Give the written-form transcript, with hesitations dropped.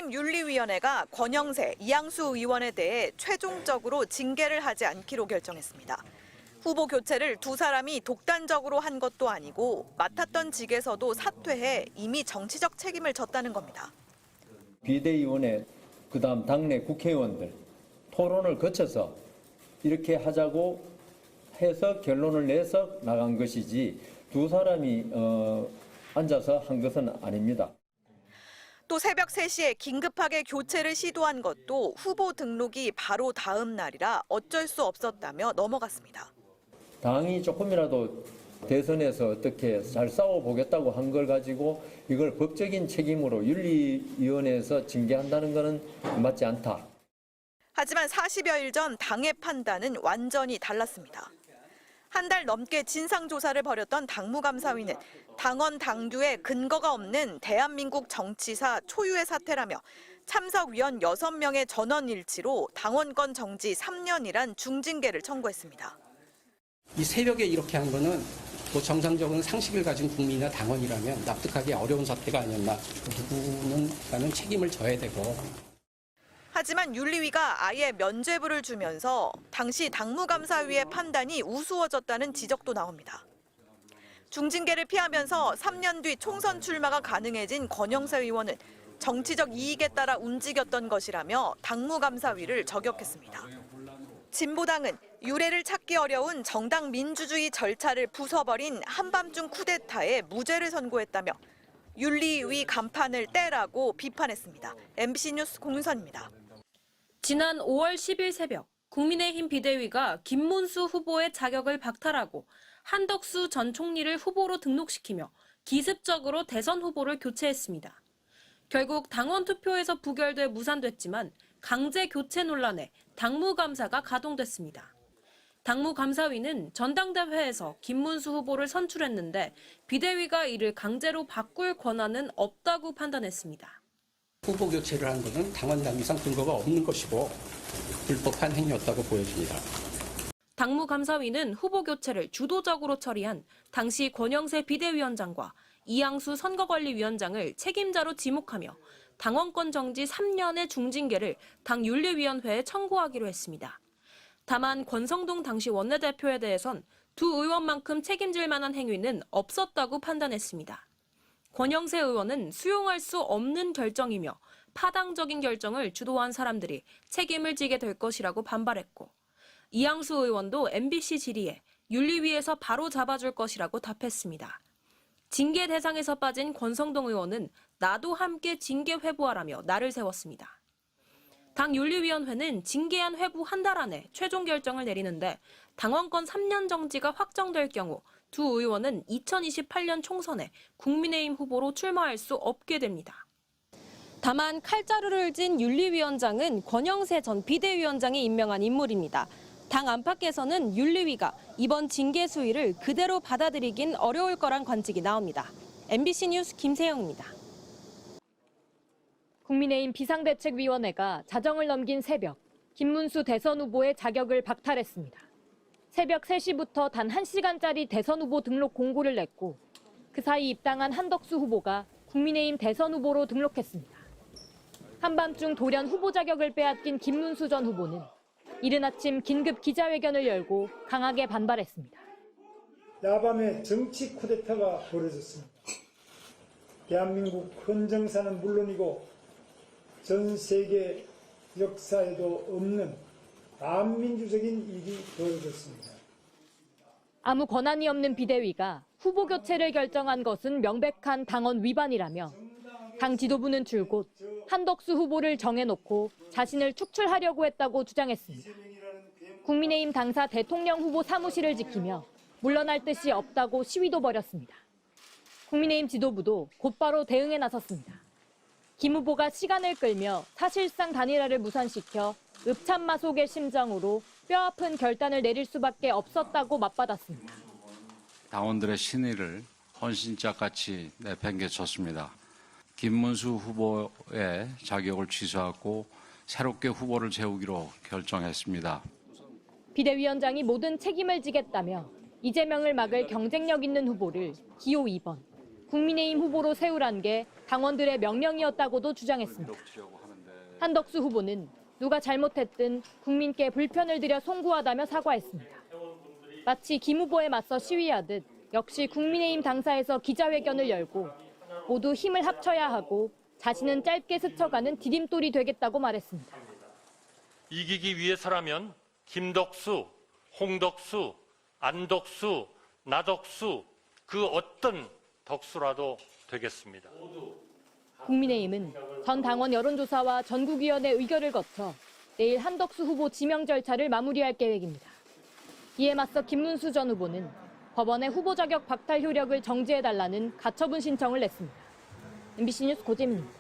국민의힘 윤리위원회가 권영세, 이양수 의원에 대해 최종적으로 징계를 하지 않기로 결정했습니다. 후보 교체를 두 사람이 독단적으로 한 것도 아니고 맡았던 직에서도 사퇴해 이미 정치적 책임을 졌다는 겁니다. 비대위원회, 그다음 당내 국회의원들 토론을 거쳐서 이렇게 하자고 해서 결론을 내서 나간 것이지 두 사람이 앉아서 한 것은 아닙니다. 또 새벽 3시에 긴급하게 교체를 시도한 것도 후보 등록이 바로 다음 날이라 어쩔 수 없었다며 넘어갔습니다. 당이 조금이라도 대선에서 어떻게 잘 싸워보겠다고 한 걸 가지고 이걸 법적인 책임으로 윤리위원회에서 징계한다는 것은 맞지 않다. 하지만 40여일 전 당의 판단은 완전히 달랐습니다. 한 달 넘게 진상조사를 벌였던 당무감사위는 당원 당규에 근거가 없는 대한민국 정치사 초유의 사태라며 참석위원 6명의 전원 일치로 당원권 정지 3년이란 중징계를 청구했습니다. 이 새벽에 이렇게 한 거는 뭐 정상적인 상식을 가진 국민이나 당원이라면 납득하기 어려운 사태가 아니었나. 누구는 책임을 져야 되고. 하지만 윤리위가 아예 면죄부를 주면서 당시 당무감사위의 판단이 우스워졌다는 지적도 나옵니다. 중징계를 피하면서 3년 뒤 총선 출마가 가능해진 권영세 의원은 정치적 이익에 따라 움직였던 것이라며 당무감사위를 저격했습니다. 진보당은 유례를 찾기 어려운 정당 민주주의 절차를 부숴버린 한밤중 쿠데타에 무죄를 선고했다며 윤리위 간판을 떼라고 비판했습니다. MBC 뉴스 공윤선입니다. 지난 5월 10일 새벽 국민의힘 비대위가 김문수 후보의 자격을 박탈하고 한덕수 전 총리를 후보로 등록시키며 기습적으로 대선 후보를 교체했습니다. 결국 당원 투표에서 부결돼 무산됐지만 강제 교체 논란에 당무감사가 가동됐습니다. 당무감사위는 전당대회에서 김문수 후보를 선출했는데 비대위가 이를 강제로 바꿀 권한은 없다고 판단했습니다. 후보 교체를 한 것은 당원 당규상 근거가 없는 것이고 불법한 행위였다고 보여집니다. 당무감사위는 후보 교체를 주도적으로 처리한 당시 권영세 비대위원장과 이양수 선거관리위원장을 책임자로 지목하며 당원권 정지 3년의 중징계를 당 윤리위원회에 청구하기로 했습니다. 다만 권성동 당시 원내대표에 대해선 두 의원만큼 책임질 만한 행위는 없었다고 판단했습니다. 권영세 의원은 수용할 수 없는 결정이며 파당적인 결정을 주도한 사람들이 책임을 지게 될 것이라고 반발했고 이양수 의원도 MBC 질의에 윤리위에서 바로 잡아줄 것이라고 답했습니다. 징계 대상에서 빠진 권성동 의원은 나도 함께 징계 회부하라며 날을 세웠습니다. 당 윤리위원회는 징계안 회부 한 달 안에 최종 결정을 내리는데 당원권 3년 정지가 확정될 경우 두 의원은 2028년 총선에 국민의힘 후보로 출마할 수 없게 됩니다. 다만 칼자루를 쥔 윤리위원장은 권영세 전 비대위원장이 임명한 인물입니다. 당 안팎에서는 윤리위가 이번 징계 수위를 그대로 받아들이긴 어려울 거란 관측이 나옵니다. MBC 뉴스 김세영입니다. 국민의힘 비상대책위원회가 자정을 넘긴 새벽, 김문수 대선 후보의 자격을 박탈했습니다. 새벽 3시부터 단 1시간짜리 대선 후보 등록 공고를 냈고 그 사이 입당한 한덕수 후보가 국민의힘 대선 후보로 등록했습니다. 한밤중 돌연 후보 자격을 빼앗긴 김문수 전 후보는 이른 아침 긴급 기자회견을 열고 강하게 반발했습니다. 야밤에 정치 쿠데타가 벌어졌습니다. 대한민국 헌정사는 물론이고 전 세계 역사에도 없는 반민주적인 일이 벌어졌습니다. 아무 권한이 없는 비대위가 후보 교체를 결정한 것은 명백한 당원 위반이라며 당 지도부는 줄곧 한덕수 후보를 정해놓고 자신을 축출하려고 했다고 주장했습니다. 국민의힘 당사 대통령 후보 사무실을 지키며 물러날 뜻이 없다고 시위도 벌였습니다. 국민의힘 지도부도 곧바로 대응에 나섰습니다. 김 후보가 시간을 끌며 사실상 단일화를 무산시켜 읍참마속의 심정으로 뼈아픈 결단을 내릴 수밖에 없었다고 맞받았습니다. 당원들의 신의를 헌신짝같이 내팽개쳤습니다. 김문수 후보의 자격을 취소하고 새롭게 후보를 세우기로 결정했습니다. 비대위원장이 모든 책임을 지겠다며 이재명을 막을 경쟁력 있는 후보를 기호 2번, 국민의힘 후보로 세우란 게 당원들의 명령이었다고도 주장했습니다. 한덕수 후보는 누가 잘못했든 국민께 불편을 드려 송구하다며 사과했습니다. 마치 김 후보에 맞서 시위하듯 역시 국민의힘 당사에서 기자회견을 열고 모두 힘을 합쳐야 하고 자신은 짧게 스쳐가는 디딤돌이 되겠다고 말했습니다. 이기기 위해서라면 김덕수, 홍덕수, 안덕수, 나덕수 그 어떤 덕수라도 되겠습니다. 국민의힘은 전 당원 여론조사와 전국위원회 의결을 거쳐 내일 한덕수 후보 지명 절차를 마무리할 계획입니다. 이에 맞서 김문수 전 후보는 법원에 후보 자격 박탈 효력을 정지해달라는 가처분 신청을 냈습니다. MBC 뉴스 고재민입니다.